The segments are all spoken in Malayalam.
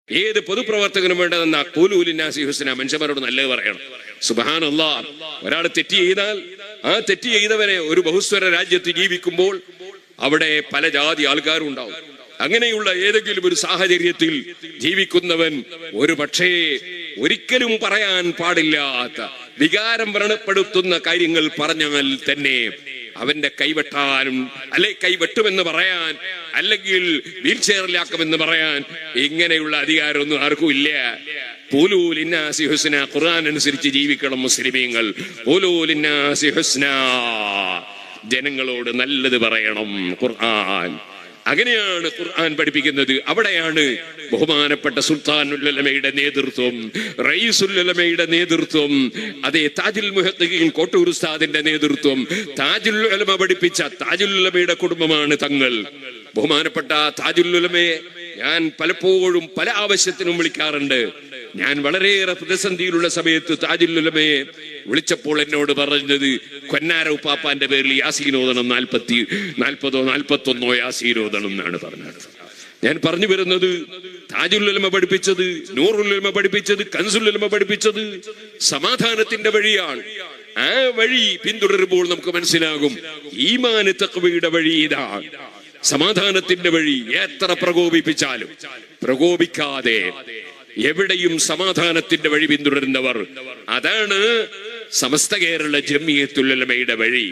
ഏത് പൊതുപ്രവർത്തകനും വേണ്ടതെന്ന ഖൂലൂ ലിന്നാസി ഹുസ്ന, മനുഷ്യന്മാരോട് നല്ലത് പറയണം. സുബ്ഹാനല്ലാഹ്, ഒരാൾ തെറ്റ് ചെയ്താൽ ആ തെറ്റ് ചെയ്തവനെ ഒരു ബഹുസ്വര രാജ്യത്ത് ജീവിക്കുമ്പോൾ അവിടെ പല ജാതി ആൾക്കാരും ഉണ്ടാവും. അങ്ങനെയുള്ള ഏതെങ്കിലും ഒരു സാഹചര്യത്തിൽ ജീവിക്കുന്നവൻ ഒരു പക്ഷേ ഒരിക്കലും പറയാൻ പാടില്ലാത്ത വികാരം വ്രണപ്പെടുത്തുന്ന കാര്യങ്ങൾ പറഞ്ഞാൽ തന്നെ അവന്റെ കൈവെട്ടാനും കൈവെട്ടുമെന്ന് പറയാൻ, അല്ലെങ്കിൽ വീൽ ചെയറിലാക്കുമെന്ന് പറയാൻ ഇങ്ങനെയുള്ള അധികാരമൊന്നും ആർക്കും ഇല്ല. ഖൂലൂ ലിന്നാസി ഹുസ്ന, ഖുർആൻ അനുസരിച്ച് ജീവിക്കണം മുസ്ലിമീങ്ങൾ. ഖൂലൂ ലിന്നാസി ഹുസ്ന, ജനങ്ങളോട് നല്ലത് പറയണം. ഖുർആൻ അങ്ങനെയാണ് ഖുർആൻ പഠിപ്പിക്കുന്നത്. അവിടെയാണ് ബഹുമാനപ്പെട്ട സുൽത്താനുൽ ഉലമയുടെ നേതൃത്വം, റയീസുൽ ഉലമയുടെ നേതൃത്വം, അതേ താജുൽ മുഹദ്ദിഖീൻ കോട്ടൂർ ഉസ്താദിന്റെ നേതൃത്വം, താജുൽ ഉലമ പഠിപ്പിച്ച താജുൽ ഉലമയുടെ കുടുംബമാണ് തങ്ങൾ. ബഹുമാനപ്പെട്ട താജുൽ ഉലമയെ ഞാൻ പലപ്പോഴും പല ആവശ്യത്തിനും വിളിക്കാറുണ്ട്. ഞാൻ വളരെയേറെ പ്രതിസന്ധിയിലുള്ള സമയത്ത് താജുൽ ഉലമയെ വിളിച്ചപ്പോൾ എന്നോട് പറഞ്ഞത്, കൊന്നാര ഉപ്പാപ്പാന്റെ പേരിൽ യാസീനോദനം 40-41 യാസീനോദനം എന്നാണ് പറഞ്ഞത്. ഞാൻ പറഞ്ഞു വരുന്നത്, താജുൽ ഉലമ പഠിപ്പിച്ചത്, നൂറുൽ ഉലമ പഠിപ്പിച്ചത്, കൻസുൽ ഉലമ പഠിപ്പിച്ചത് സമാധാനത്തിന്റെ വഴിയാണ്. ആ വഴി പിന്തുടരുമ്പോൾ നമുക്ക് മനസ്സിലാകും ഈമാൻ തഖ്വയുടെ വഴി ഇതാണ്, സമാധാനത്തിന്റെ വഴി. എത്ര പ്രകോപിപ്പിച്ചാലും പ്രകോപിക്കാതെ എവിടെയും സമാധാനത്തിന്റെ വഴി പിന്തുടരുന്നവർ, അതാണ് സമസ്ത കേരള ജംഇയ്യത്തുൽ ഉലമയുടെ വഴി,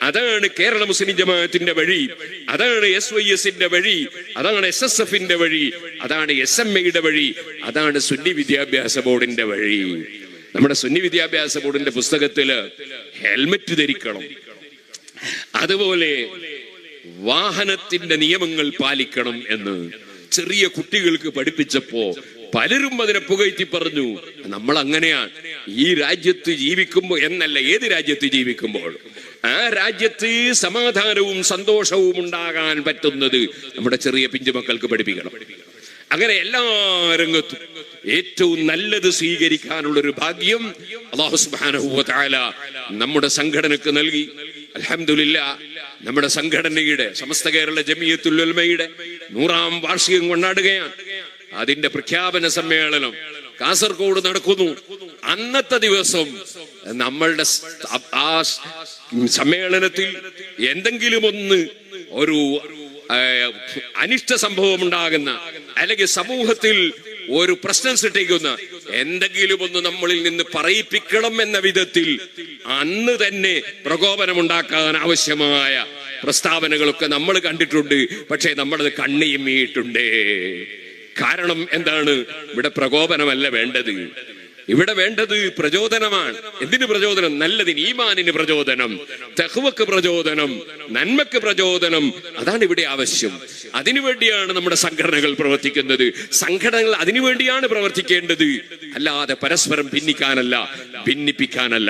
അതാണ് കേരള മുസ്ലിം ജമാഅത്തിന്റെ വഴി, അതാണ് SYSന്റെ വഴി, അതാണ് SSFന്റെ വഴി, അതാണ് SMAയുടെ വഴി, അതാണ് സുന്നി വിദ്യാഭ്യാസ ബോർഡിന്റെ വഴി. നമ്മുടെ സുന്നി വിദ്യാഭ്യാസ ബോർഡിന്റെ പുസ്തകത്തില് ഹെൽമറ്റ് ധരിക്കണം, അതുപോലെ വാഹനത്തിന്റെ നിയമങ്ങൾ പാലിക്കണം എന്ന് ചെറിയ കുട്ടികൾക്ക് പഠിപ്പിച്ചപ്പോ പലരും അതിനെ പുകഴ്ത്തി പറഞ്ഞു. നമ്മൾ അങ്ങനെയാണ് ഈ രാജ്യത്ത് ജീവിക്കുമ്പോൾ എന്നല്ല, ഏത് രാജ്യത്ത് ജീവിക്കുമ്പോൾ ആ രാജ്യത്ത് സമാധാനവും സന്തോഷവും ഉണ്ടാകാൻ പറ്റുന്നത് നമ്മുടെ ചെറിയ പിഞ്ചുമക്കൾക്ക് പഠിപ്പിക്കണം. അങ്ങനെ എല്ലാ രംഗത്തും ഏറ്റവും നല്ലത് സ്വീകരിക്കാനുള്ളൊരു ഭാഗ്യം അല്ലാഹു സുബ്ഹാനഹു വ തആല നമ്മുടെ സംഘടനക്ക് നൽകി. അൽഹംദുലില്ലാഹ്, നമ്മുടെ സംഘടനയുടെ സമസ്ത കേരള ജംഇയ്യത്തുൽ ഉലമയുടെ 100ാം വാർഷികം കൊണ്ടാടുകയാണ്. അതിന്റെ പ്രഖ്യാപന സമ്മേളനം കാസർഗോഡ് നടക്കുന്നു. അന്നത്തെ ദിവസം നമ്മളുടെ ആ സമ്മേളനത്തിൽ എന്തെങ്കിലും ഒരു അനിഷ്ട സംഭവം ഉണ്ടാകുന്ന, അല്ലെങ്കിൽ സമൂഹത്തിൽ ഒരു പ്രശ്നം സൃഷ്ടിക്കുന്ന എന്തെങ്കിലും നമ്മളിൽ നിന്ന് പറയിപ്പിക്കണം എന്ന വിധത്തിൽ അന്ന് തന്നെ പ്രകോപനമുണ്ടാക്കാൻ ആവശ്യമായ പ്രസ്താവനകളൊക്കെ നമ്മൾ കണ്ടിട്ടുണ്ട്. പക്ഷേ നമ്മളത് കണ്ണിയമ്മിയിട്ടുണ്ട്. കാരണം എന്താണ്? ഇവിടെ പ്രകോപനമല്ല വേണ്ടത്, ഇവിടെ വേണ്ടത് പ്രചോദനമാണ്. എന്തിന് പ്രചോദനം? നല്ലതിന്, ഈമാനിന് പ്രചോദനം, തഖ്വക്ക് പ്രചോദനം, നന്മക്ക് പ്രചോദനം. അതാണ് ഇവിടെ ആവശ്യം. അതിനുവേണ്ടിയാണ് നമ്മുടെ സംഘടനകൾ പ്രവർത്തിക്കുന്നത്. സംഘടനകൾ അതിനുവേണ്ടിയാണ് പ്രവർത്തിക്കേണ്ടത്, അല്ലാതെ പരസ്പരം ഭിന്നിക്കാനല്ല, ഭിന്നിപ്പിക്കാനല്ല.